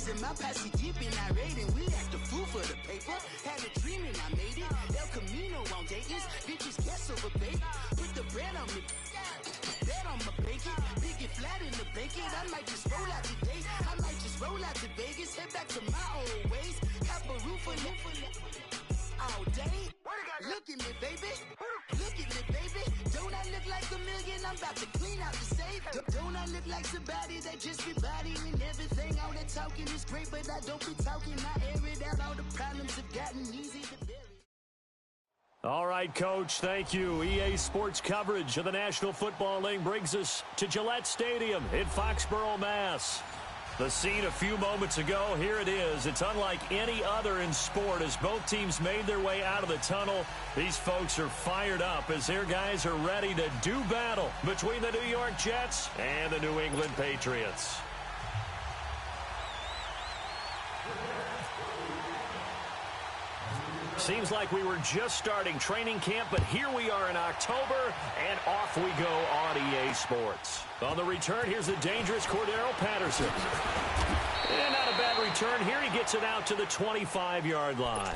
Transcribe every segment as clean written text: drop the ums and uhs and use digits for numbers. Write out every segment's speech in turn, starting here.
in my posse deep and irate, and we act a fool for the paper. Had a dream and I made it. El Camino on Dayton's, bitches guess over bait. Put the bread on me, bet on my bacon. Big it flat in the bacon. I might just roll out today. I might just roll out to Vegas, head back to my old ways. Have a roof for all day. Look at me, baby. Look at me, baby. Don't I look like a million? I'm about to clean out the safe. Don't I look like somebody that just be bodying everything? All that talking is great, but I don't be talking. I air it out. All the problems have gotten easy to bury. All right, Coach, thank you. EA Sports coverage of the National Football League brings us to Gillette Stadium in Foxborough, Mass. The scene a few moments ago, here it is. It's unlike any other in sport as both teams made their way out of the tunnel. These folks are fired up as their guys are ready to do battle between the New York Jets and the New England Patriots. Seems like we were just starting training camp, but here we are in October, and off we go on EA Sports. On the return, here's the dangerous Cordero Patterson. And not a bad return. Here he gets it out to the 25-yard line.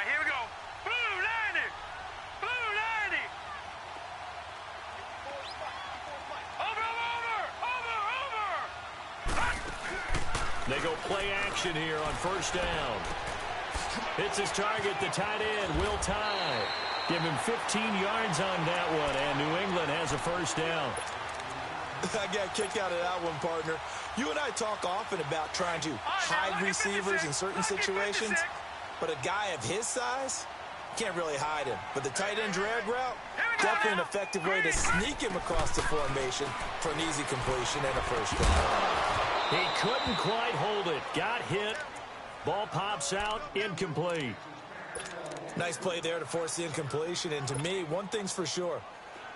Here we go. Blue landing. Blue landing. Over. They go play action here on first down. Hits his target, the tight end, Will Tye. Give him 15 yards on that one, and New England has a first down. I got kicked out of that one, partner. You and I talk often about trying to hide receivers in certain situations. But a guy of his size, can't really hide him. But the tight end drag route, definitely an effective way to sneak him across the formation for an easy completion and a first down. He couldn't quite hold it. Got hit. Ball pops out, incomplete. Nice play there to force the incompletion. And to me, one thing's for sure.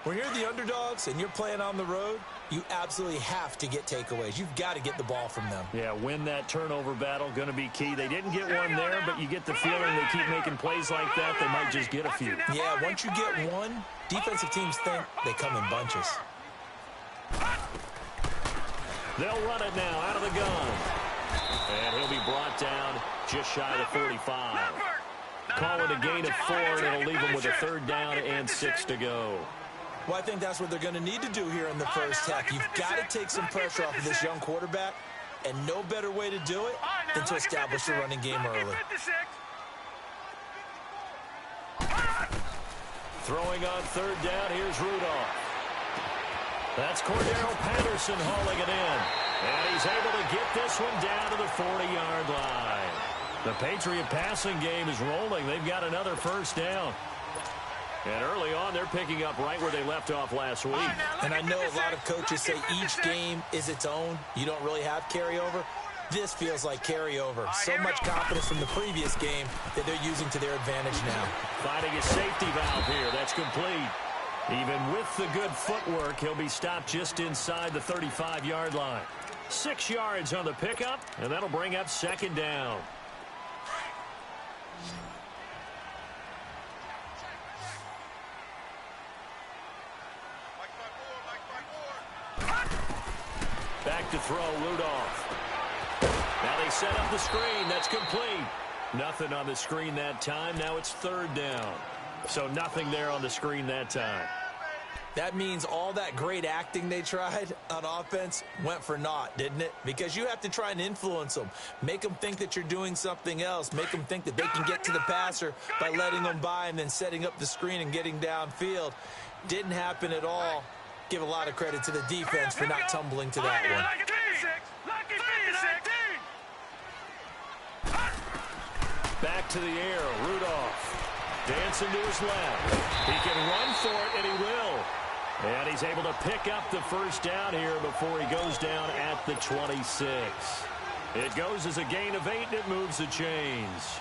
When you're the underdogs and you're playing on the road, you absolutely have to get takeaways. You've got to get the ball from them. Yeah, win that turnover battle, going to be key. They didn't get one there, but you get the feeling they keep making plays like that, they might just get a few. Yeah, once you get one, defensive teams think they come in bunches. They'll run it now out of the gun. And he'll be brought down just shy of the 45. Call it a gain of 4, and it'll leave them with a third down and 6 to go. Well, I think that's what they're going to need to do here in the first half. You've got to take some pressure off of this young quarterback, and no better way to do it than to establish the running game early. Throwing on third down, here's Rudolph. That's Cordero Patterson hauling it in. And he's able to get this one down to the 40-yard line. The Patriot passing game is rolling. They've got another first down. And early on, they're picking up right where they left off last week. And I know a lot of coaches say each game is its own. You don't really have carryover. This feels like carryover. So much confidence from the previous game that they're using to their advantage now. Finding a safety valve here. That's complete. Even with the good footwork, he'll be stopped just inside the 35-yard line. 6 yards on the pickup, and that'll bring up second down. Back to throw, Rudolph. Now they set up the screen. That's complete. Nothing on the screen that time. Now it's third down. So nothing there on the screen that time. That means all that great acting they tried on offense went for naught, didn't it? Because you have to try and influence them. Make them think that you're doing something else. Make them think that they can get to the passer by letting them by and then setting up the screen and getting downfield. Didn't happen at all. Give a lot of credit to the defense for not tumbling to that one. Back to the air, Rudolph. Dancing to his left. He can run for it, and he will. And he's able to pick up the first down here before he goes down at the 26. It goes as a gain of 8, and it moves the chains.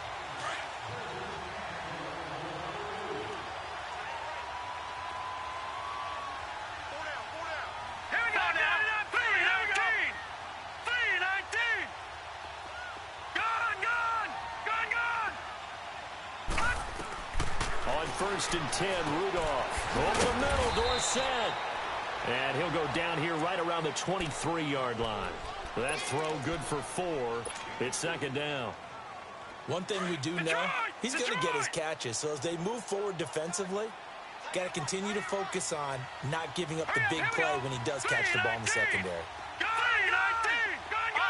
First and 10, Rudolph. Over the middle, Dorsett. And he'll go down here right around the 23-yard line. That throw good for 4. It's second down. One thing we do know, he's going to get his catches. So as they move forward defensively, got to continue to focus on not giving up the big play when he does catch the ball in the secondary. All right,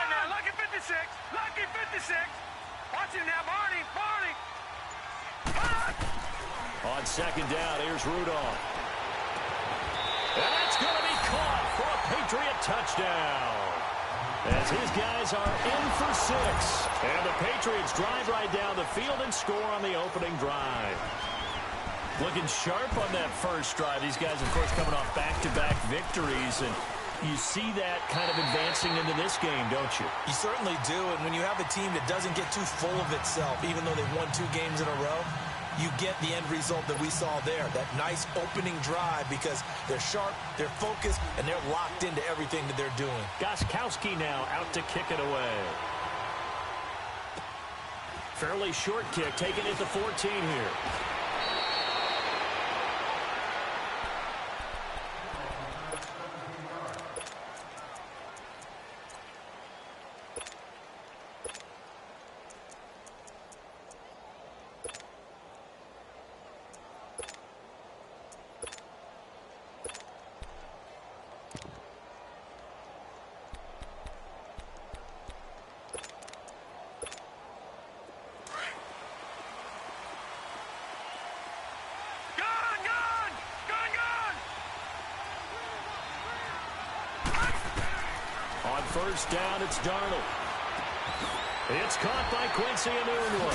now, lucky 56. Lucky 56. Watch him now, Barney. On second down, here's Rudolph. And that's going to be caught for a Patriot touchdown. As his guys are in for 6. And the Patriots drive right down the field and score on the opening drive. Looking sharp on that first drive. These guys, of course, coming off back-to-back victories. And you see that kind of advancing into this game, don't you? You certainly do. And when you have a team that doesn't get too full of itself, even though they've won 2 games in a row, you get the end result that we saw there, that nice opening drive, because they're sharp, they're focused, and they're locked into everything that they're doing. Gostkowski now out to kick it away. Fairly short kick, taken at the 14 here. First down, it's Darnold. It's caught by Quincy Enunwa.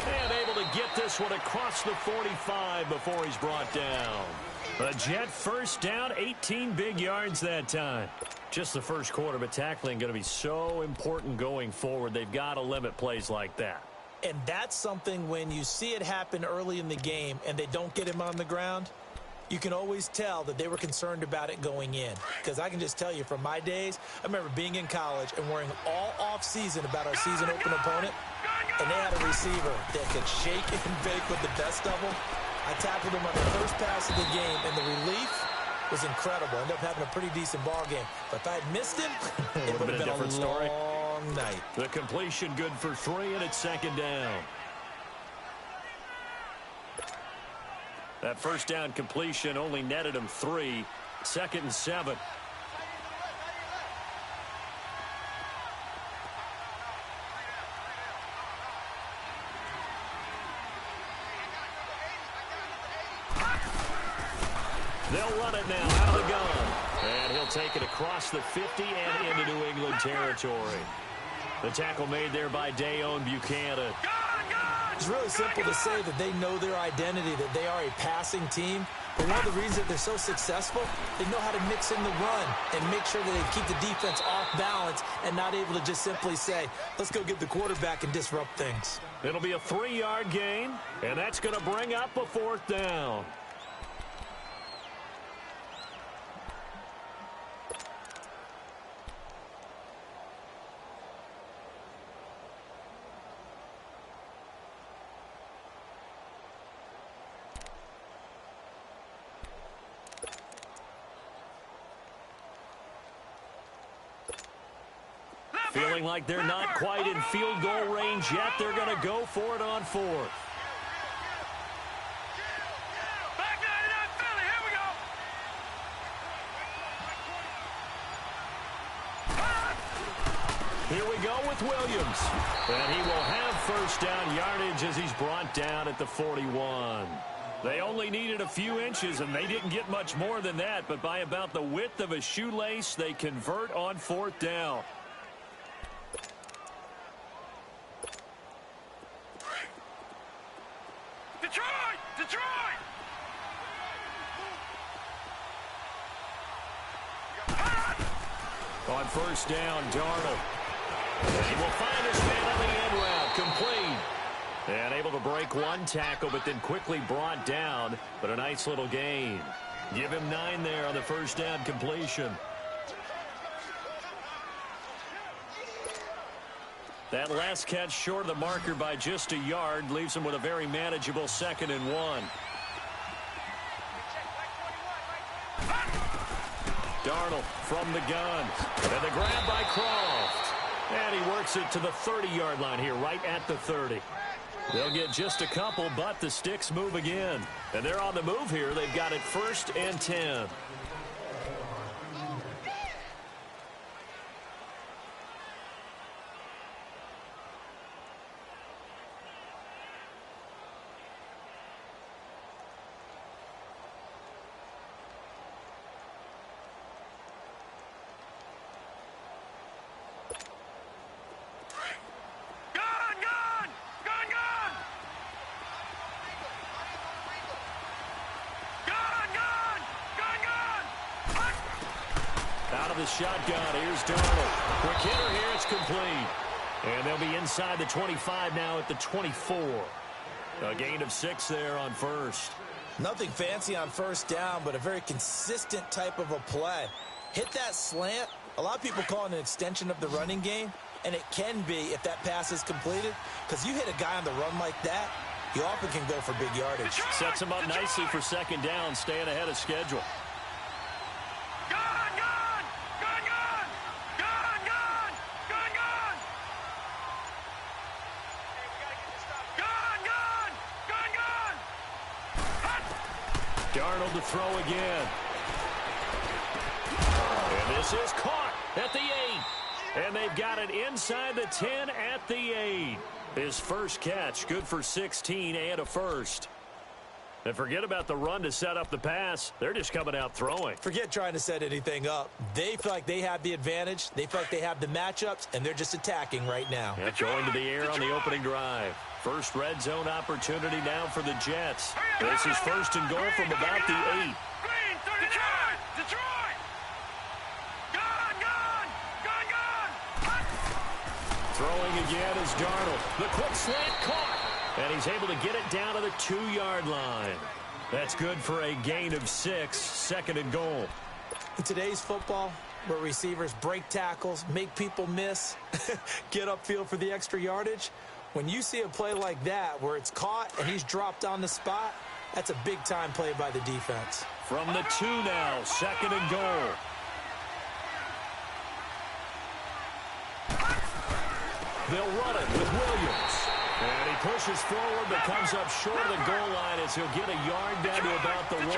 And able to get this one across the 45 before he's brought down. A Jet first down, 18 big yards that time. Just the first quarter, but tackling going to be so important going forward. They've got to limit plays like that. And that's something when you see it happen early in the game and they don't get him on the ground, you can always tell that they were concerned about it going in. Because I can just tell you from my days, I remember being in college and worrying all off-season about our season-open opponent, and they had a receiver that could shake and bake with the best of them. I tackled him on the first pass of the game, and the relief was incredible. Ended up having a pretty decent ball game. But if I had missed him, it would have been a different story. Long night. The completion good for 3, and it's second down. That first down completion only netted him 3. Second and 7. They'll run it now out of the gun. And he'll take it across the 50 and into New England territory. The tackle made there by Dayon Buchanan. It's really simple to say that they know their identity, that they are a passing team. But one of the reasons that they're so successful, they know how to mix in the run and make sure that they keep the defense off balance and not able to just simply say, let's go get the quarterback and disrupt things. It'll be a 3-yard gain, and that's going to bring up a 4th down. Feeling like they're not quite in field goal range yet. They're going to go for it on 4th. Back 99 Philly, here we go. Here we go with Williams. And he will have first down yardage as he's brought down at the 41. They only needed a few inches, and they didn't get much more than that. But by about the width of a shoelace, they convert on 4th down. Detroit! On first down, Darnold. And he will find his man on the end route, complete. And able to break one tackle, but then quickly brought down. But a nice little gain. Give him 9 there on the first down completion. That last catch short of the marker by just a yard leaves him with a very manageable 2nd and 1. Darnold from the gun. And the grab by Croft. And he works it to the 30-yard line here, right at the 30. They'll get just a couple, but the sticks move again. And they're on the move here. They've got it 1st and 10. The shotgun. Here's Darnold. Quick hitter here. It's complete. And they'll be inside the 25 now at the 24. A gain of 6 there on first. Nothing fancy on first down, but a very consistent type of a play. Hit that slant. A lot of people call it an extension of the running game, and it can be if that pass is completed, because you hit a guy on the run like that, you often can go for big yardage. Sets him up nicely for 2nd down, staying ahead of schedule. Darnold to throw again. And this is caught at the 8. And they've got it inside the 10 at the 8. His first catch, good for 16 and a first. And forget about the run to set up the pass. They're just coming out throwing. Forget trying to set anything up. They feel like they have the advantage. They feel like they have the matchups, and they're just attacking right now. And going to the air on the opening drive. First red zone opportunity now for the Jets. This is 1st and goal from about the 8. Detroit! Throwing again is Darnold. The quick slant caught. And he's able to get it down to the 2-yard line. That's good for a gain of 6, 2nd and goal. In today's football, where receivers break tackles, make people miss, get upfield for the extra yardage, when you see a play like that where it's caught and he's dropped on the spot, that's a big-time play by the defense. From the 2 now, 2nd and goal. They'll run it with Williams. And he pushes forward but comes up short of the goal line as he'll get a yard down to about the 1.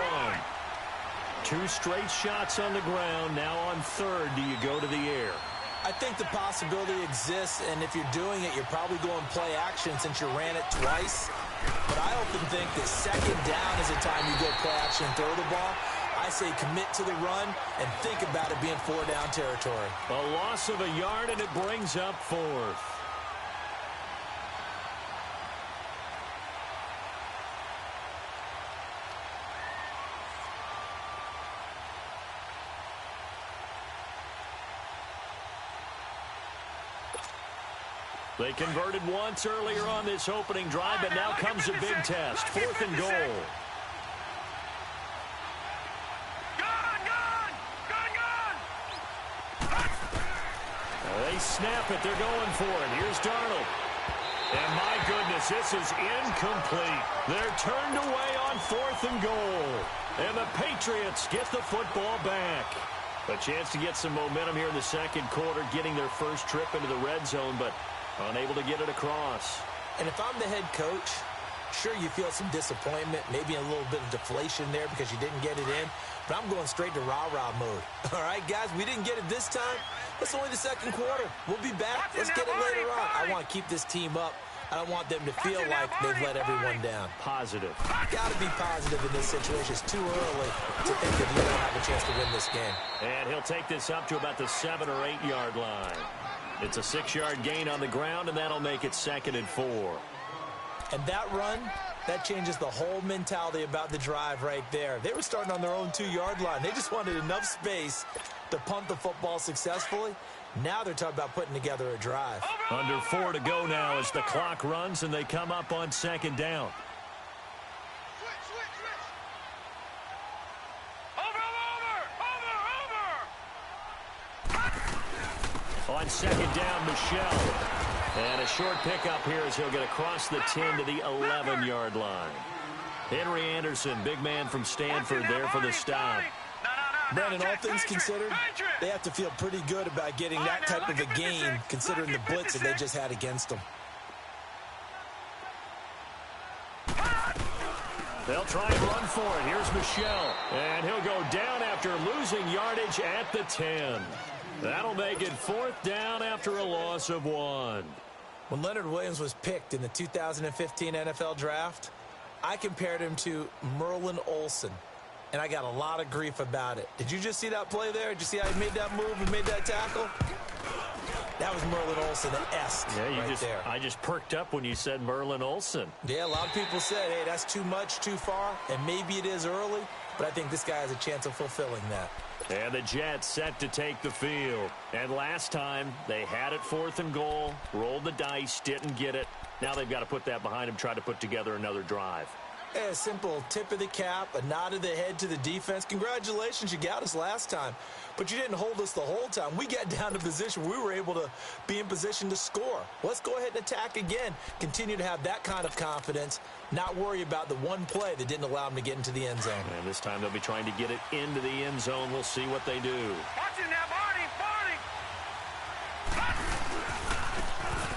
2 straight shots on the ground. Now on 3rd, do you go to the air? I think the possibility exists, and if you're doing it, you're probably going play action since you ran it twice. But I often think that 2nd down is the time you go play action and throw the ball. I say commit to the run and think about it being 4-down territory. A loss of a yard, and it brings up 4th. They converted once earlier on this opening drive, but now comes a big test. 4th and goal. They snap it. They're going for it. Here's Darnold. And my goodness, this is incomplete. They're turned away on 4th and goal. And the Patriots get the football back. A chance to get some momentum here in the 2nd quarter, getting their first trip into the red zone, but unable to get it across. And if I'm the head coach, sure, you feel some disappointment, maybe a little bit of deflation there because you didn't get it in, but I'm going straight to rah-rah mode. All right, guys, we didn't get it this time. It's only the 2nd quarter. We'll be back. Let's get it later on. I want to keep this team up. I don't want them to feel like they've let everyone down. Positive. Got to be positive in this situation. It's too early to think that you don't have a chance to win this game. And he'll take this up to about the 7- or 8-yard line. It's a 6-yard gain on the ground, and that'll make it 2nd and 4. And that run, that changes the whole mentality about the drive right there. They were starting on their own 2-yard line. They just wanted enough space to punt the football successfully. Now they're talking about putting together a drive. Under 4 to go now as the clock runs and they come up on second down. On second down, Michelle. And a short pickup here as he'll get across the 10 to the 11-yard line. Henry Anderson, big man from Stanford there for the stop. Brandon, all things considered, they have to feel pretty good about getting that type of a gain considering the blitz that they just had against them. They'll try and run for it. Here's Michelle. And he'll go down after losing yardage at the 10. That'll make it 4th down after a loss of 1. When Leonard Williams was picked in the 2015 NFL Draft, I compared him to Merlin Olsen, and I got a lot of grief about it. Did you just see that play there? Did you see how he made that move and made that tackle? That was Merlin Olsen-esque there. I just perked up when you said Merlin Olsen. Yeah, a lot of people said, hey, that's too much, too far, and maybe it is early, but I think this guy has a chance of fulfilling that. And the Jets set to take the field. And last time, they had it 4th and goal, rolled the dice, didn't get it. Now they've got to put that behind them, try to put together another drive. A simple tip of the cap, a nod of the head to the defense. Congratulations, you got us last time. But you didn't hold us the whole time. We got down to position where we were able to be in position to score. Let's go ahead and attack again. Continue to have that kind of confidence. Not worry about the one play that didn't allow them to get into the end zone. And this time they'll be trying to get it into the end zone. We'll see what they do. Watch it now, Barney.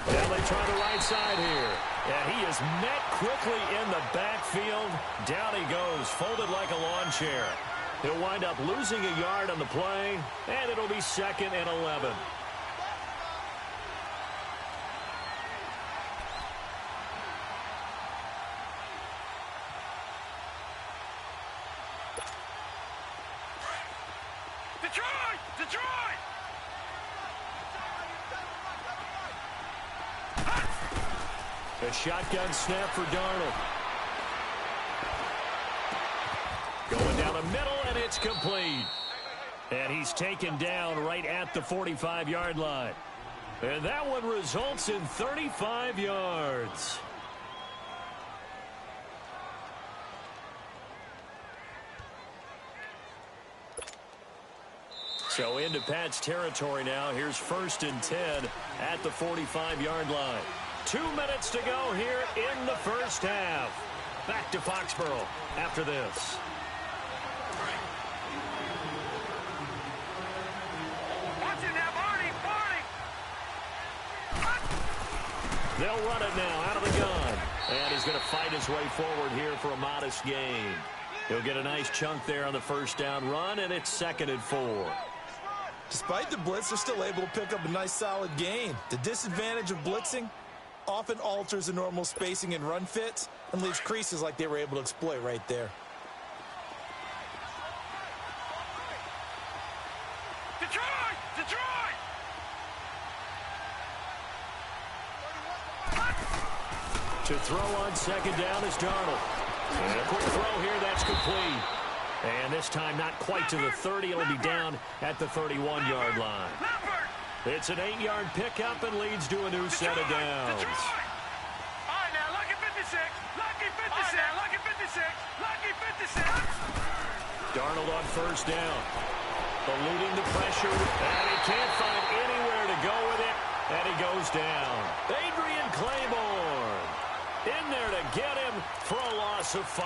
And they try the right side here. And he is met quickly in the backfield. Down he goes, folded like a lawn chair. He'll wind up losing a yard on the play, and it'll be 2nd and 11. Detroit! A shotgun snap for Darnold. Going down the middle, and it's complete. And he's taken down right at the 45-yard line. And that one results in 35 yards. So into Pat's territory now. Here's 1st and 10 at the 45-yard line. 2 minutes to go here in the first half. Back to Foxborough after this. Watch it now, Barney. They'll run it now out of the gun. And he's going to fight his way forward here for a modest gain. He'll get a nice chunk there on the first down run, and it's 2nd and 4. Despite the blitz, they're still able to pick up a nice solid gain. The disadvantage of blitzing often alters the normal spacing and run fits and leaves creases like they were able to exploit right there. Detroit! To throw on 2nd down is Darnold. And a quick throw here, that's complete. And this time not quite to the 30. It'll be down at the 31-yard line. It's an 8-yard pickup and leads to a new set of downs. All right, now, lucky 56. Lucky 56. Lucky 56. Darnold on 1st down. Eluding the pressure. And he can't find anywhere to go with it. And he goes down. Adrian Claiborne in there to get him for a loss of 5.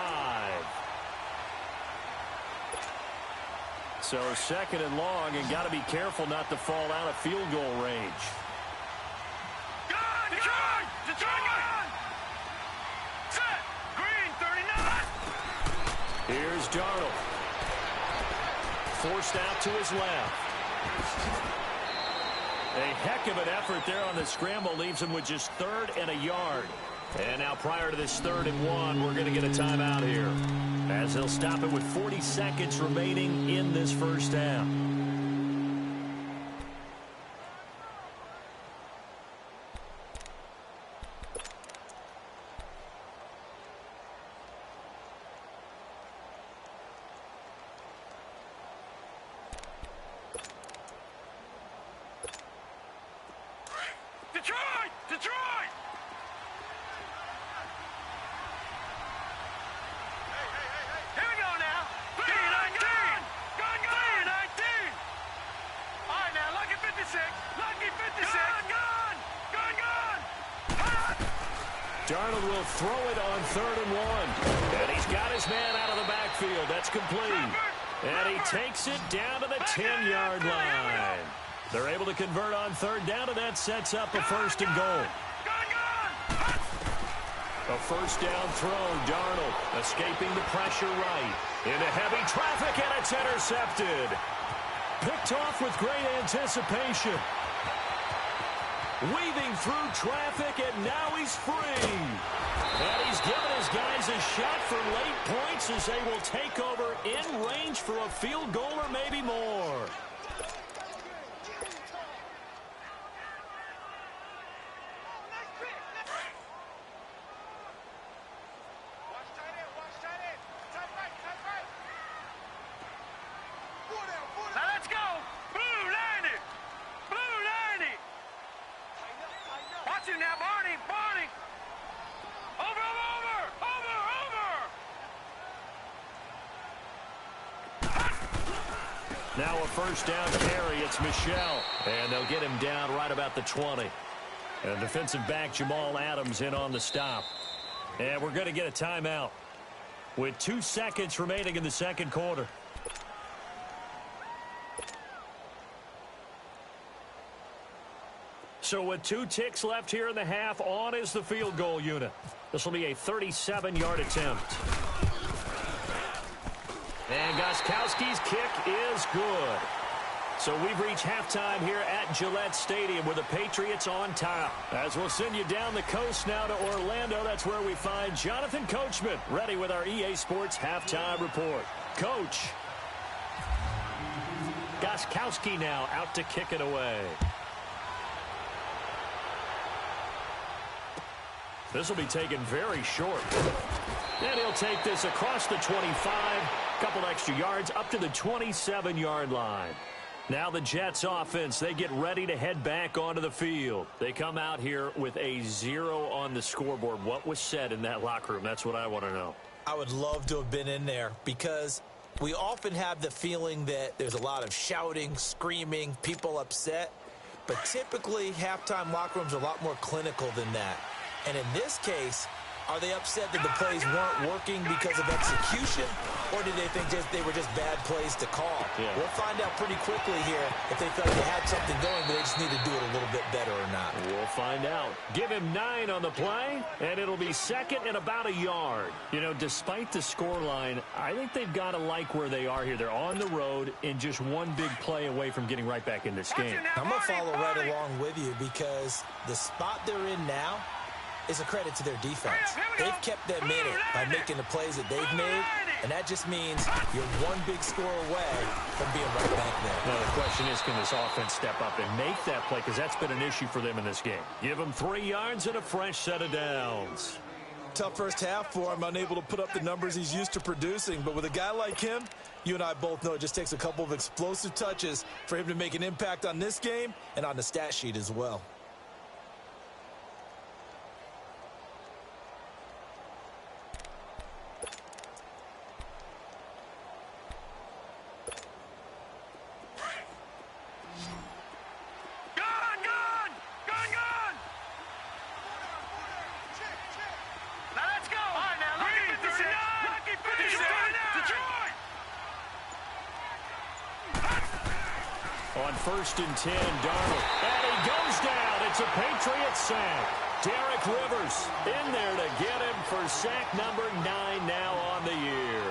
So 2nd and long, and got to be careful not to fall out of field goal range. Detroit! Set! Green, 39! Here's Darnold. Forced out to his left. A heck of an effort there on the scramble. Leaves him with just 3rd and a yard. And now prior to this 3rd and 1, we're going to get a timeout here, as they'll stop it with 40 seconds remaining in this first half. Detroit! Here we go now. 3-19. Gun. 3-19. All right, now, lucky 56. Lucky 56. Gun. Darnold will throw it on 3rd and 1. And he's got his man out of the backfield. That's complete. And he takes it down to the 10-yard line. They're able to convert on 3rd down, and that sets up a 1st and goal. A 1st down throw. Darnold escaping the pressure right. Into heavy traffic, and it's intercepted. Picked off with great anticipation. Weaving through traffic, and now he's free. And he's given his guys a shot for late points as they will take over in range for a field goal or maybe more. Now let's go. Blue 90. Blue 90. Watch him now, Barney. Over. Now a 1st down carry. It's Michel. And they'll get him down right about the 20. And defensive back Jamal Adams in on the stop. And we're going to get a timeout with 2 seconds remaining in the 2nd quarter. So with 2 ticks left here in the half, on is the field goal unit. This will be a 37-yard attempt. And Gostkowski's kick is good. So we've reached halftime here at Gillette Stadium with the Patriots on top. As we'll send you down the coast now to Orlando, that's where we find Jonathan Coachman ready with our EA Sports halftime report. Coach. Gostkowski now out to kick it away. This will be taken very short. And he'll take this across the 25, couple extra yards up to the 27-yard line. Now the Jets offense, they get ready to head back onto the field. They come out here with a 0 on the scoreboard. What was said in that locker room? That's what I want to know. I would love to have been in there because we often have the feeling that there's a lot of shouting, screaming, people upset. But typically, halftime locker rooms are a lot more clinical than that. And in this case, are they upset that the plays weren't working because of execution, or did they think they were just bad plays to call? Yeah. We'll find out pretty quickly here if they felt they had something going, but they just need to do it a little bit better or not. We'll find out. Give him 9 on the play, and it'll be 2nd and about a yard. You know, despite the scoreline, I think they've got to like where they are here. They're on the road and just one big play away from getting right back in this game. I'm going to follow right along with you because the spot they're in now is a credit to their defense. They've kept them in it by making the plays that they've made, and that just means you're one big score away from being right back there. Now the question is, can this offense step up and make that play? Because that's been an issue for them in this game. Give them 3 yards and a fresh set of downs. Tough first half for him, unable to put up the numbers he's used to producing. But with a guy like him, you and I both know it just takes a couple of explosive touches for him to make an impact on this game and on the stat sheet as well. On 1st and 10, Darnold. And he goes down. It's a Patriots sack. Derek Rivers in there to get him for sack number 9 now on the year.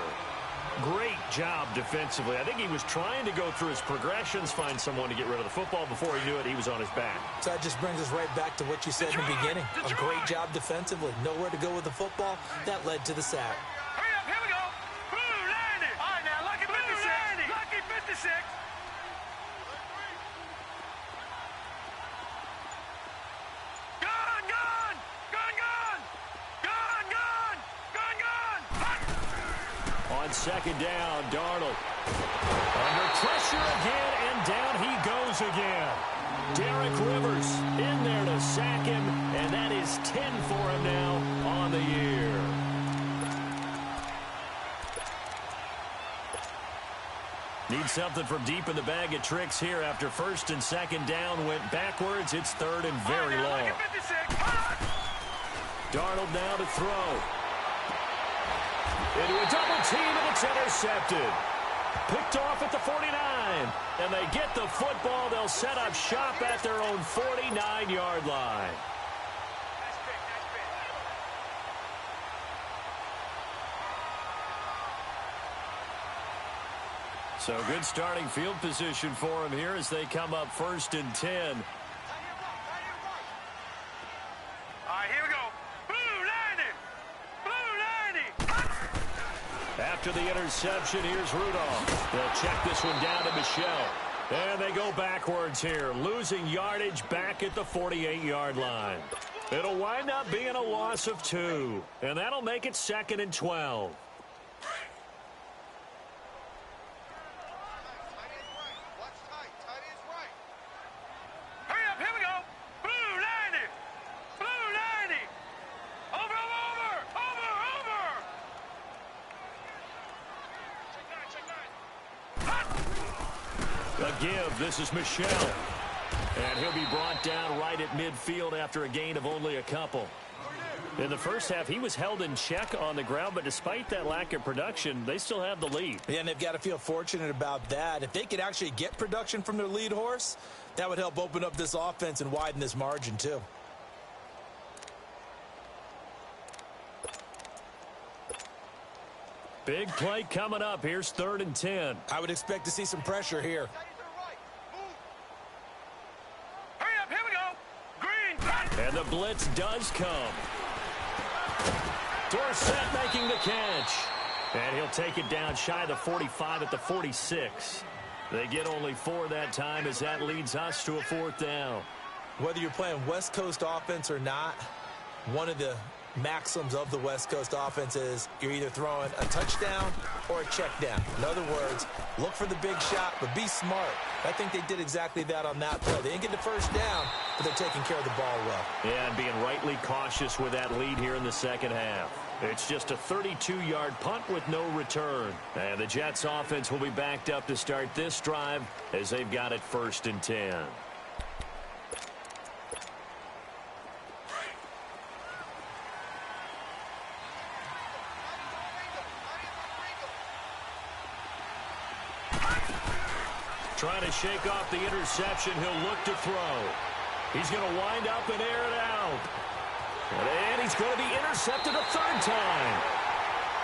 Great job defensively. I think he was trying to go through his progressions, find someone to get rid of the football. Before he knew it, he was on his back. So that just brings us right back to what you said in the beginning. A great job defensively. Nowhere to go with the football. That led to the sack. Hurry up, here we go. Blue 90. All right, now, lucky 56. Lucky 56. On 2nd down, Darnold. Under pressure again, and down he goes again. Derek Rivers in there to sack him, and that is 10 for him now on the year. Need something from deep in the bag of tricks here after first and second down went backwards. It's third and very long. Darnold now to throw. Into a double team, and it's intercepted. Picked off at the 49. And they get the football. They'll set up shop at their own 49-yard line. So good starting field position for them here as they come up first and 10. All right, here we go. Blue 90. Blue 90. After the interception, here's Rudolph. They'll check this one down to Michelle. And they go backwards here, losing yardage back at the 48-yard line. It'll wind up being a loss of 2, and that'll make it 2nd and 12. Give. This is Michelle. And he'll be brought down right at midfield after a gain of only a couple. In the first half, he was held in check on the ground, but despite that lack of production, they still have the lead. Yeah, and they've got to feel fortunate about that. If they could actually get production from their lead horse, that would help open up this offense and widen this margin too. Big play coming up. Here's 3rd and 10. I would expect to see some pressure here. And the blitz does come. Dorsett making the catch. And he'll take it down shy of the 45 at the 46. They get only 4 that time as that leads us to a 4th down. Whether you're playing West Coast offense or not, one of the maxims of the West Coast offense is you're either throwing a touchdown or a check down. In other words, look for the big shot, but be smart. I think they did exactly that on that play. They didn't get the first down, but they're taking care of the ball well. Yeah, and being rightly cautious with that lead here in the second half. It's just a 32-yard punt with no return. And the Jets offense will be backed up to start this drive as they've got it 1st and 10. Trying to shake off the interception. He'll look to throw. He's going to wind up and air it out. And he's going to be intercepted a 3rd time.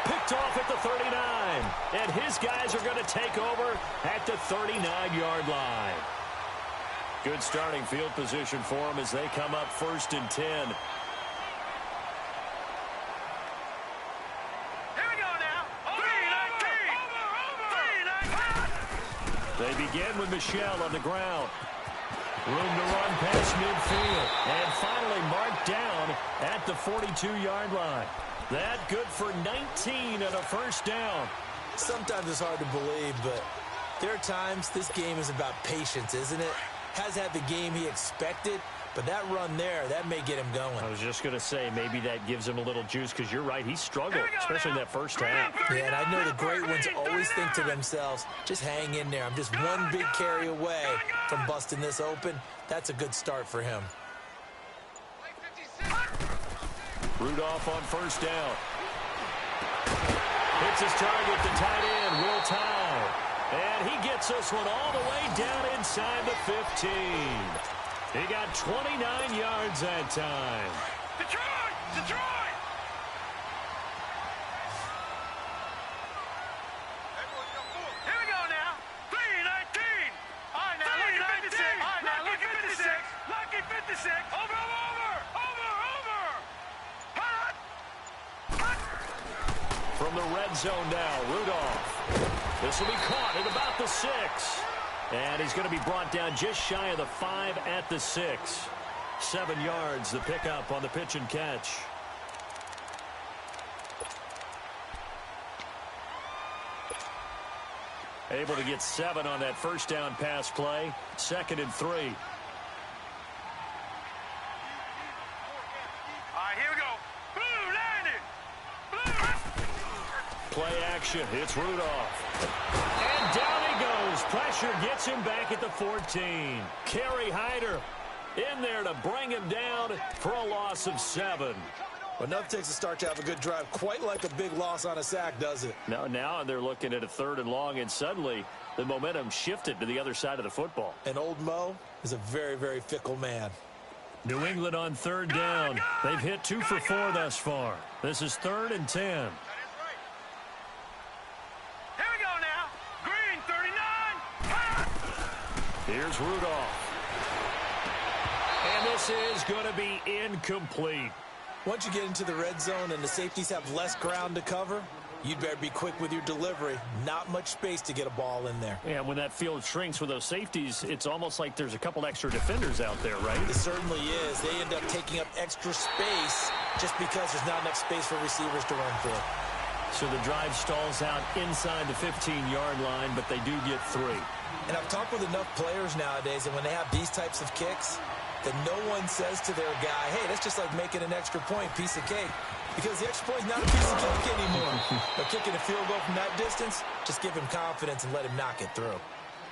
Picked off at the 39. And his guys are going to take over at the 39-yard line. Good starting field position for them as they come up 1st and 10. They begin with Michelle on the ground. Room to run past midfield. And finally marked down at the 42-yard line. That good for 19 and a 1st down. Sometimes it's hard to believe, but there are times this game is about patience, isn't it? Has had the game he expected, but that run there, that may get him going. I was just going to say, maybe that gives him a little juice because you're right, he struggled, especially in that first half. Yeah, and I know the great ones always think to themselves, just hang in there. I'm just one big carry away from busting this open. That's a good start for him. Rudolph on 1st down. Hits his target, the tight end, Will Tye. And he gets this one all the way down inside the 15. He got 29 yards that time. Detroit! Detroit! Here we go now. 3-19. All right, now, lucky 56. All right, now, lucky 56. Lucky 56. Over. From the red zone now, Rudolph. This will be caught at about the 6. And he's going to be brought down just shy of the 5 at the 6. 7 yards, the pickup on the pitch and catch. Able to get 7 on that 1st down pass play. 2nd and 3. right, here we go. Blue, landing. Blue. Play action. It's Rudolph. And down he goes. Pressure gets him back at the 14. Kerry Hyder in there to bring him down for a loss of 7. Enough takes a start to have a good drive. Quite like a big loss on a sack, does it? Now they're looking at a 3rd and long, and suddenly the momentum shifted to the other side of the football. And old Mo is a very, very fickle man. New England on 3rd down. They've hit 2 for 4 thus far. This is 3rd and 10. Here we go now. Green, 39. Here's Rudolph. And this is going to be incomplete. Once you get into the red zone and the safeties have less ground to cover, you'd better be quick with your delivery. Not much space to get a ball in there. Yeah, when that field shrinks with those safeties, it's almost like there's a couple extra defenders out there, right? It certainly is. They end up taking up extra space just because there's not enough space for receivers to run through. So the drive stalls out inside the 15-yard line, but they do get 3. And I've talked with enough players nowadays, and when they have these types of kicks, that no one says to their guy, hey, that's just like making an extra point, piece of cake. Because the extra point is not a piece of cake anymore. But kicking a field goal from that distance, just give him confidence and let him knock it through.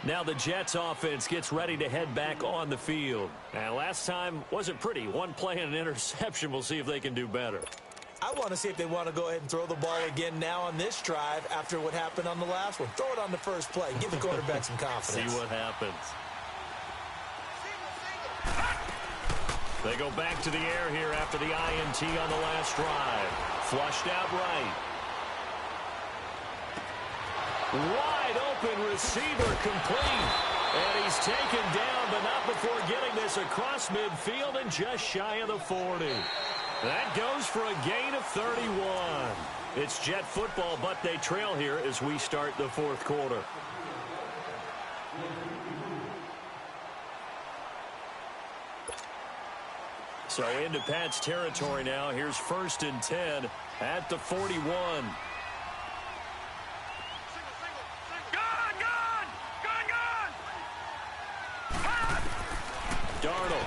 Now the Jets offense gets ready to head back on the field. And last time wasn't pretty. 1 play and an interception. We'll see if they can do better. I want to see if they want to go ahead and throw the ball again now on this drive after what happened on the last one. Throw it on the first play. Give the quarterback some confidence. See what happens. They go back to the air here after the INT on the last drive. Flushed out right. Wide open receiver complete. And he's taken down, but not before getting this across midfield and just shy of the 40. That goes for a gain of 31. It's Jet football, but they trail here as we start the 4th quarter. So into Pat's territory now. Here's 1st and 10 at the 41. Gun! Darnold.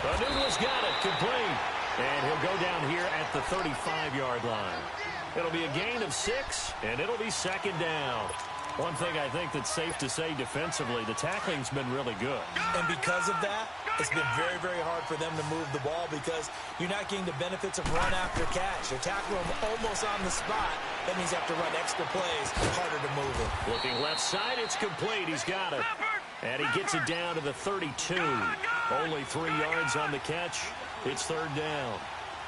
The Noodle's got it, complete. And he'll go down here at the 35-yard line. It'll be a gain of 6, and it'll be 2nd down. One thing I think that's safe to say defensively, the tackling's been really good. And because of that, it's been very, very hard for them to move the ball because you're not getting the benefits of run after catch. You're tackling them almost on the spot. That means you have to run extra plays, harder to move it. Looking left side, it's complete. He's got it. And he gets it down to the 32. Only 3 yards on the catch. It's 3rd down.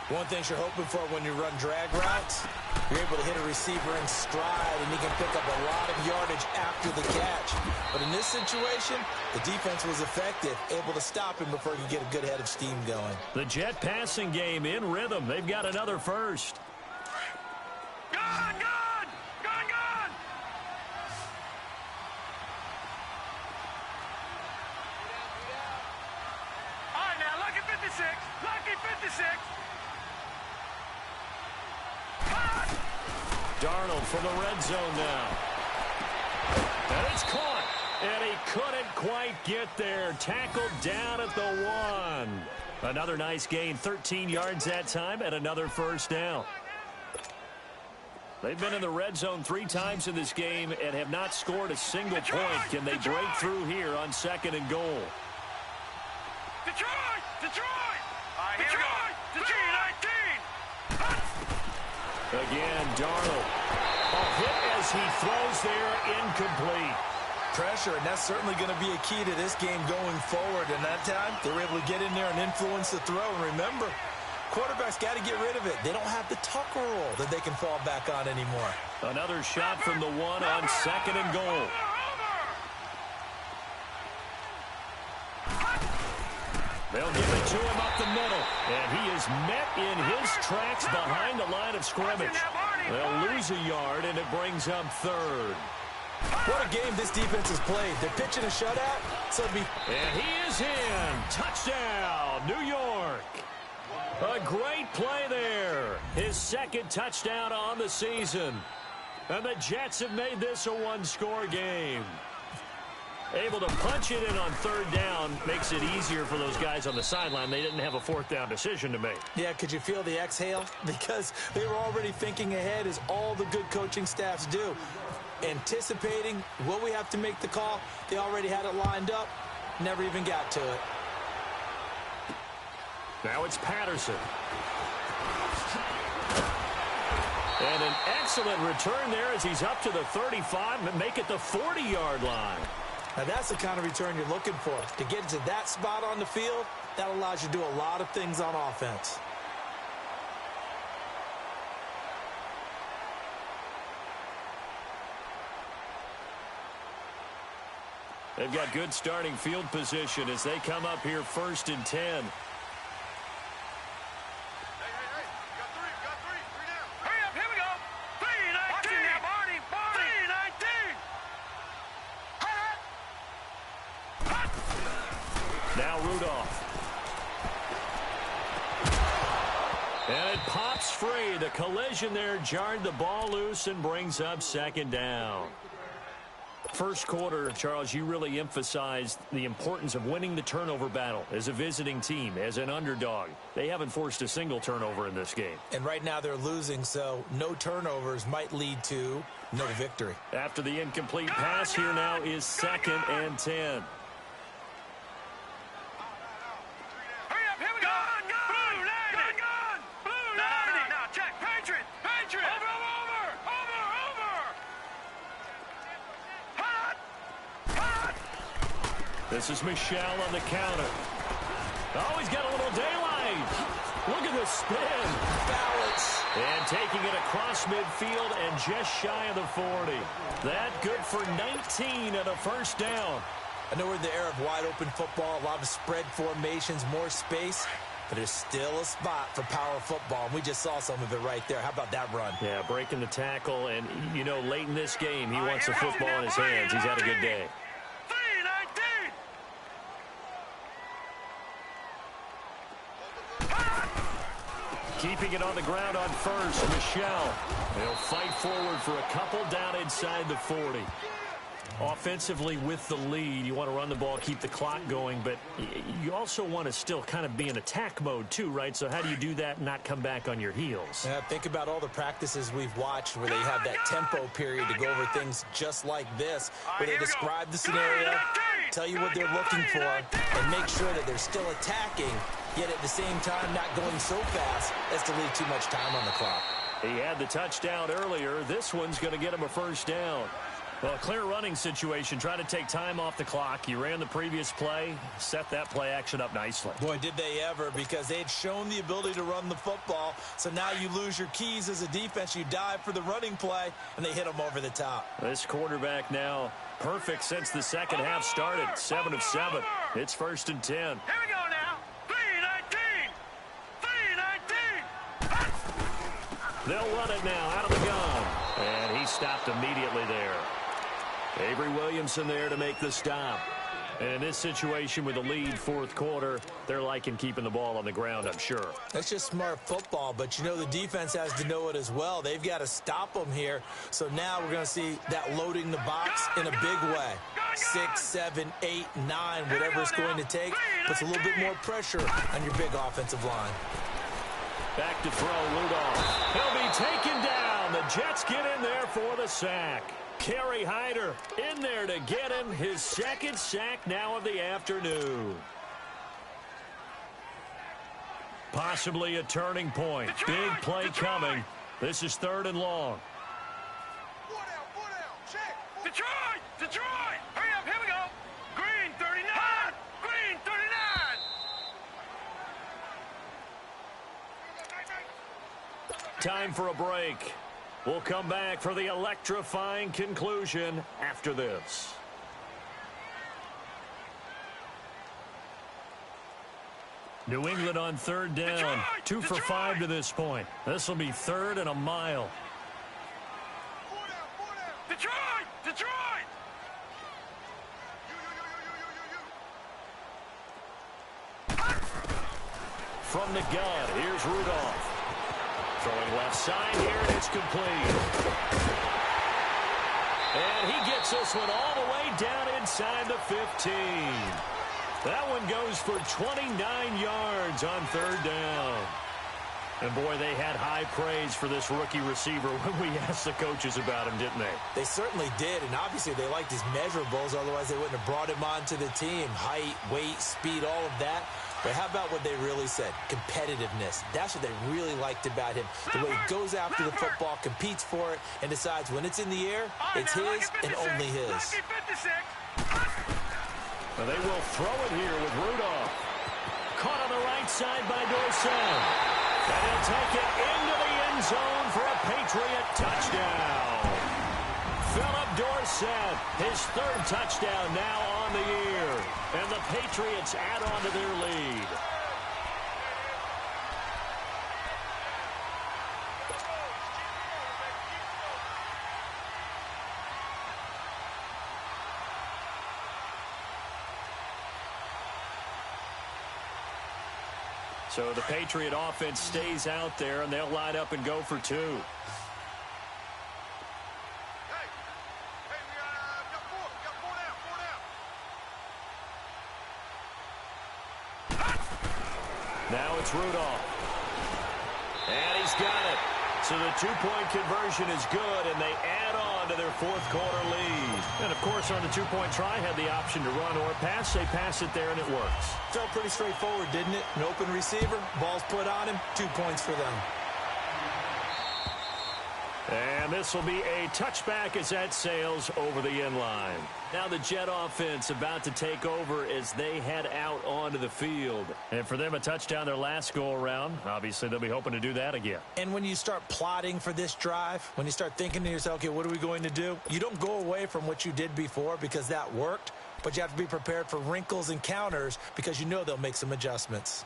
One thing you're hoping for when you run drag routes, you're able to hit a receiver in stride, and he can pick up a lot of yardage after the catch. But in this situation, the defense was effective, able to stop him before he could get a good head of steam going. The Jet passing game in rhythm. They've got another first. Gun! All right, now, lucky 56. Lucky 56. Darnold from the red zone now. And it's caught. And he couldn't quite get there. Tackled down at the 1. Another nice gain. 13 yards that time and another 1st down. They've been in the red zone 3 times in this game and have not scored a single point. Can they break through here on 2nd and goal? Detroit! All right, here we go. Detroit! 19. Again, Darnold. A hit as he throws there, incomplete. Pressure, and that's certainly going to be a key to this game going forward. And that time, they were able to get in there and influence the throw. And remember, quarterbacks got to get rid of it. They don't have the tucker roll that they can fall back on anymore. Another shot from the 1 on 2nd and goal. They'll give it to him up the middle. And he is met in his tracks behind the line of scrimmage. They'll lose a yard, and it brings up 3rd. What a game this defense has played. They're pitching a shutout, so it'll be... And he is in. Touchdown, New York. A great play there. His 2nd touchdown on the season. And the Jets have made this a 1-score game. Able to punch it in on third down makes it easier for those guys on the sideline. They didn't have a fourth down decision to make. Yeah, could you feel the exhale? Because they were already thinking ahead, as all the good coaching staffs do. Anticipating, will we have to make the call? They already had it lined up, never even got to it. Now it's Patterson. And an excellent return there as he's up to the 35 and make it the 40-yard line. Now that's the kind of return you're looking for. To get to that spot on the field, that allows you to do a lot of things on offense. They've got good starting field position as they come up here 1st and 10. Now Rudolph. And it pops free. The collision there jarred the ball loose and brings up 2nd down. First quarter, Charles, you really emphasized the importance of winning the turnover battle as a visiting team, as an underdog. They haven't forced a single turnover in this game. And right now they're losing, so no turnovers might lead to no victory. After the incomplete pass, here now is 2nd and 10. This is Michelle on the counter. Oh, he's got a little daylight. Look at the spin. Balance. And taking it across midfield and just shy of the 40. That good for 19 and a 1st down. I know we're in the era of wide-open football, a lot of spread formations, more space, but there's still a spot for power football, and we just saw some of it right there. How about that run? Yeah, breaking the tackle, and, you know, late in this game, he wants the football in his hands. He's had a good day. Keeping it on the ground on first, Michelle. They'll fight forward for a couple down inside the 40. Offensively with the lead, you want to run the ball, keep the clock going, but you also want to still kind of be in attack mode too, right? So how do you do that and not come back on your heels? Yeah, think about all the practices we've watched where they have that tempo period to go over things just like this, where they describe the scenario, tell you what they're looking for, and make sure that they're still attacking, yet at the same time not going so fast as to leave too much time on the clock. He had the touchdown earlier. This one's going to get him a 1st down. Well, a clear running situation. Try to take time off the clock. You ran the previous play, set that play action up nicely. Boy, did they ever, because they had shown the ability to run the football. So now you lose your keys as a defense. You dive for the running play, and they hit them over the top. This quarterback now perfect since the second half started. 7 of 7. It's 1st and 10. Here we go now. 3-19. 3-19. They'll run it now out of the gun. And he stopped immediately there. Avery Williamson there to make the stop. And in this situation with the lead 4th quarter, they're liking keeping the ball on the ground, I'm sure. That's just smart football, but you know the defense has to know it as well. They've got to stop them here. So now we're going to see that loading the box in a big way. 6, 7, 8, 9, whatever it's going to take, puts a little bit more pressure on your big offensive line. Back to throw, Rudolph. He'll be taken down. The Jets get in there for the sack. Kerry Hyder in there to get him his 2nd sack now of the afternoon. Possibly a turning point. Big play coming. This is 3rd and long. Detroit! Detroit! Hurry up, here we go! Green 39! Green 39! Time for a break. We'll come back for the electrifying conclusion after this. New England on 3rd down. 2 for 5 to this point. This will be 3rd and a mile. Detroit! Detroit! From the gun, here's Rudolph. Throwing left side here, and it's complete. And he gets this one all the way down inside the 15. That one goes for 29 yards on third down. And, boy, they had high praise for this rookie receiver when we asked the coaches about him, didn't they? They certainly did, and obviously they liked his measurables. Otherwise, they wouldn't have brought him onto the team. Height, weight, speed, all of that. But how about what they really said? Competitiveness. That's what they really liked about him. The way he goes after the football, competes for it, and decides when it's in the air, it's his and only his. Well, they will throw it here with Rudolph. Caught on the right side by Dorsett. And he'll take it into the end zone for a Patriot touchdown. Philip Dorsett, his third touchdown now on the year. And the Patriots add on to their lead. So the Patriot offense stays out there, and they'll line up and go for two. Hey, we got four down. Now it's Rudolph. And he's got it. So the two-point conversion is good, and they add on to their fourth-quarter lead. And, of course, on the two-point try, had the option to run or pass. They pass it there, and it works. Felt pretty straightforward, didn't it? An open receiver, ball's put on him, 2 points for them. And this will be a touchback as that sails over the end line. Now the Jet offense about to take over as they head out onto the field. And for them, a touchdown their last go-around. Obviously, they'll be hoping to do that again. And when you start plotting for this drive, when you start thinking to yourself, okay, what are we going to do? You don't go away from what you did before because that worked, but you have to be prepared for wrinkles and counters because you know they'll make some adjustments.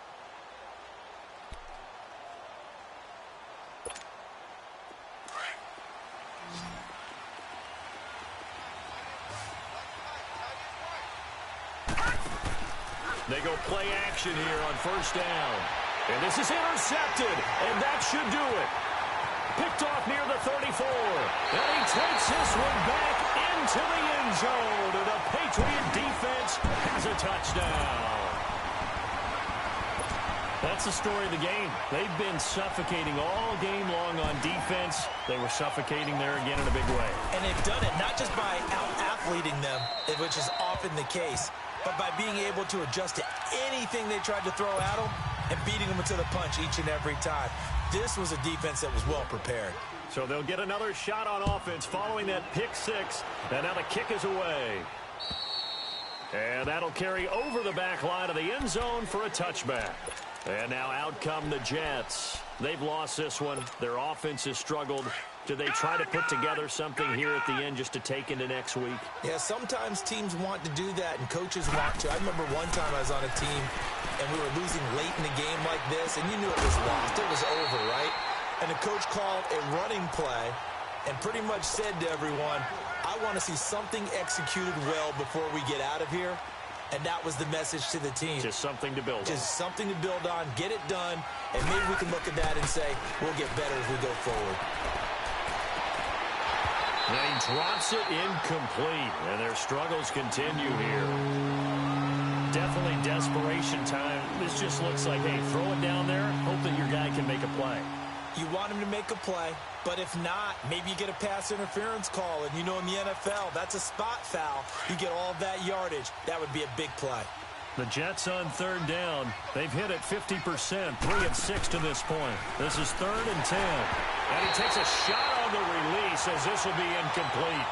They go play action here on first down. And this is intercepted, and that should do it. Picked off near the 34. And he takes this one back into the end zone. And the Patriot defense has a touchdown. That's the story of the game. They've been suffocating all game long on defense. They were suffocating there again in a big way. And they've done it not just by out-athleting them, which is often the case, but by being able to adjust to anything they tried to throw at them and beating them to the punch each and every time. This was a defense that was well prepared. So they'll get another shot on offense following that pick six. And now the kick is away. And that'll carry over the back line of the end zone for a touchback. And now out come the Jets. They've lost this one. Their offense has struggled. Do they try to put together something here at the end just to take into next week? Yeah, sometimes teams want to do that and coaches want to. I remember one time I was on a team and we were losing late in the game like this, and you knew it was lost. It was over, right? And the coach called a running play and pretty much said to everyone, I want to see something executed well before we get out of here. And that was the message to the team. Just something to build on. Just something to build on, get it done, and maybe we can look at that and say, we'll get better as we go forward. And he drops it incomplete, and their struggles continue here. Definitely desperation time. This just looks like, hey, throw it down there, hope that your guy can make a play. You want him to make a play, but if not, maybe you get a pass interference call, and you know in the NFL, that's a spot foul. You get all that yardage. That would be a big play. The Jets on third down. They've hit it 50%, 3 of 6 to this point. This is 3rd and 10. And he takes a shot on the release as this will be incomplete.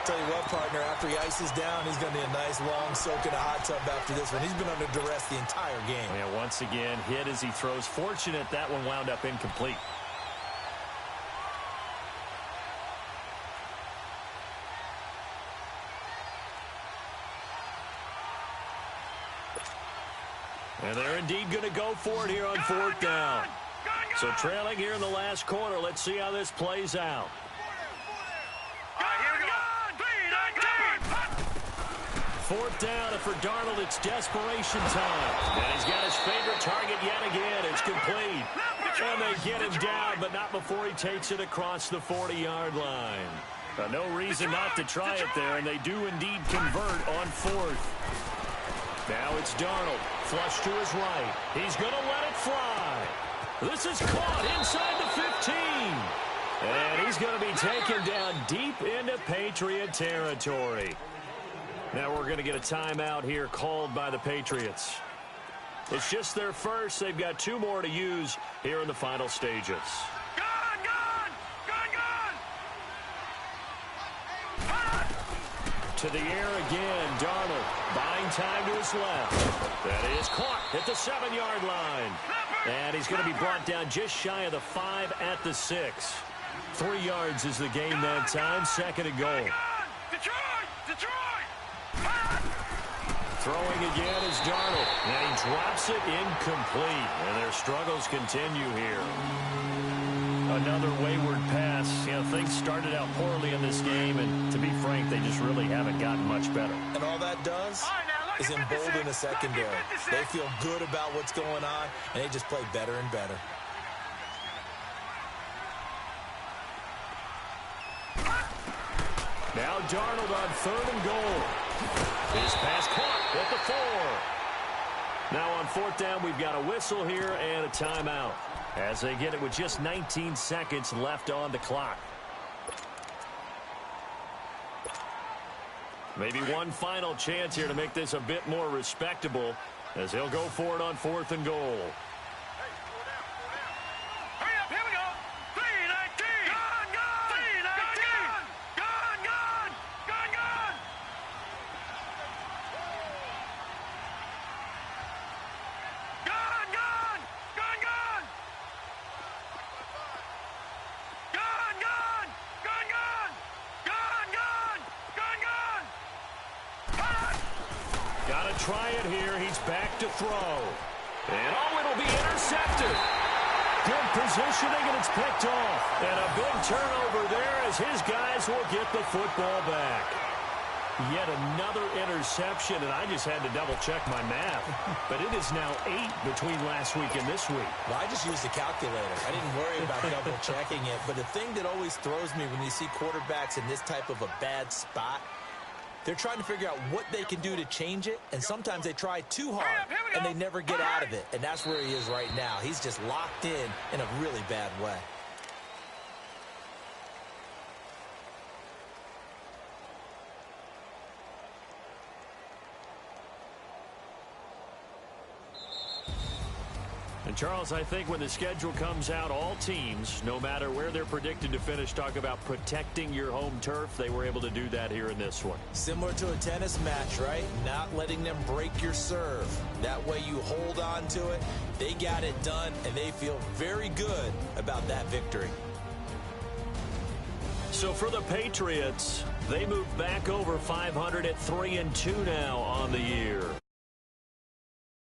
Tell you what, partner, after he ices down, he's going to be a nice long soak in a hot tub after this one. He's been under duress the entire game. Yeah, once again, hit as he throws. Fortunate that one wound up incomplete. And they're indeed going to go for it here on 4th down. So trailing here in the last quarter. Let's see how this plays out. Here we go. 4th down, and for Darnold, it's desperation time. And he's got his favorite target yet again. It's complete. And they get him down, but not before he takes it across the 40-yard line. No reason not to try it there, and they do indeed convert on fourth. Now it's Darnold, flush to his right. He's going to let it fly. This is caught inside the 15. And he's going to be taken down deep into Patriot territory. Now we're going to get a timeout here called by the Patriots. It's just their first. They've got 2 more to use here in the final stages. To the air again, Darnold buying time to his left. That is caught at the 7-yard line. And he's going to be brought down just shy of the 5 at the 6. 3 yards is the gain that time, 2nd and goal. Throwing again is Darnold, and he drops it incomplete. And their struggles continue here. Another wayward pass. You know, things started out poorly in this game, and to be frank, they just really haven't gotten much better. And all that does is embolden the secondary. They feel good about what's going on, and they just play better and better. Now Darnold on 3rd and goal. His pass caught at the 4. Now on 4th down, we've got a whistle here and a timeout, as they get it with just 19 seconds left on the clock. Maybe one final chance here to make this a bit more respectable, as he'll go for it on 4th and goal. Hurry up, here we go. 3-19. Gone, gone. 3-19. Gone, gone. Gone, gone. Gone, gone. Gone, gone. Gone, gone. Gone, gone. Gone, gone. Gone, gone. Got to try it here. He's back to throw. And it'll be intercepted. Good positioning, and it's picked off. And a big turnover there as his guys will get the football back. Yet another interception, and I just had to double-check my math. But it is now 8 between last week and this week. Well, I just used a calculator. I didn't worry about double-checking it. But the thing that always throws me when you see quarterbacks in this type of a bad spot, they're trying to figure out what they can do to change it, and sometimes they try too hard, and they never get out of it. And that's where he is right now. He's just locked in a really bad way. And, Charles, I think when the schedule comes out, all teams, no matter where they're predicted to finish, talk about protecting your home turf. They were able to do that here in this one. Similar to a tennis match, right? Not letting them break your serve. That way you hold on to it. They got it done, and they feel very good about that victory. So for the Patriots, they move back over 500 at 3-2 now on the year.